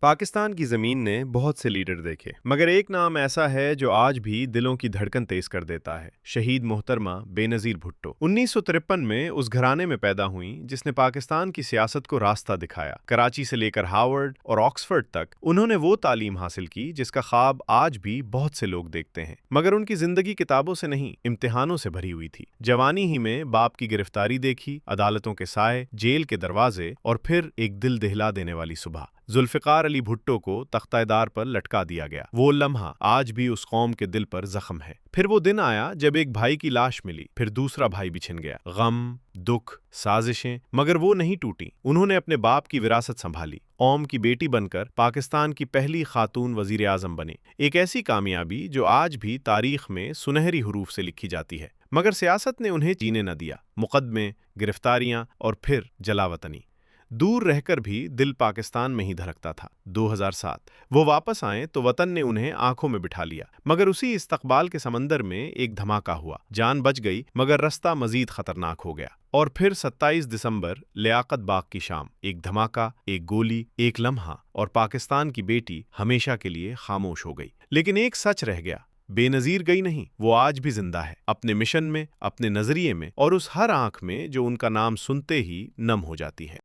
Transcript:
پاکستان کی زمین نے بہت سے لیڈر دیکھے مگر ایک نام ایسا ہے جو آج بھی دلوں کی دھڑکن تیز کر دیتا ہے۔ شہید محترمہ بے نظیر بھٹو 1953 میں اس گھرانے میں پیدا ہوئیں جس نے پاکستان کی سیاست کو راستہ دکھایا۔ کراچی سے لے کر ہارورڈ اور آکسفورڈ تک انہوں نے وہ تعلیم حاصل کی جس کا خواب آج بھی بہت سے لوگ دیکھتے ہیں، مگر ان کی زندگی کتابوں سے نہیں، امتحانوں سے بھری ہوئی تھی۔ جوانی ہی میں باپ کی گرفتاری دیکھی، عدالتوں کے سائے، جیل کے دروازے اور پھر ایک دل دہلا دینے والی صبح۔ ذوالفقار علی بھٹو کو تختہ دار پر لٹکا دیا گیا۔ وہ لمحہ آج بھی اس قوم کے دل پر زخم ہے۔ پھر وہ دن آیا جب ایک بھائی کی لاش ملی، پھر دوسرا بھائی بھی چھن گیا۔ غم، دکھ، سازشیں، مگر وہ نہیں ٹوٹیں۔ انہوں نے اپنے باپ کی وراثت سنبھالی، قوم کی بیٹی بن کر پاکستان کی پہلی خاتون وزیر اعظم بنے۔ ایک ایسی کامیابی جو آج بھی تاریخ میں سنہری حروف سے لکھی جاتی ہے۔ مگر سیاست نے انہیں جینے نہ دیا۔ مقدمے، گرفتاریاں اور پھر جلاوطنی۔ دور رہ کر بھی دل پاکستان میں ہی دھڑکتا تھا۔ 2007 وہ واپس آئیں تو وطن نے انہیں آنکھوں میں بٹھا لیا، مگر اسی استقبال کے سمندر میں ایک دھماکہ ہوا۔ جان بچ گئی مگر رستہ مزید خطرناک ہو گیا۔ اور پھر 27 دسمبر لیاقت باغ کی شام، ایک دھماکہ، ایک گولی، ایک لمحہ، اور پاکستان کی بیٹی ہمیشہ کے لیے خاموش ہو گئی۔ لیکن ایک سچ رہ گیا، بے نظیر گئی نہیں، وہ آج بھی زندہ ہے، اپنے مشن میں، اپنے نظریے میں، اور اس ہر آنکھ میں جو ان کا نام سنتے ہی نم ہو جاتی ہے۔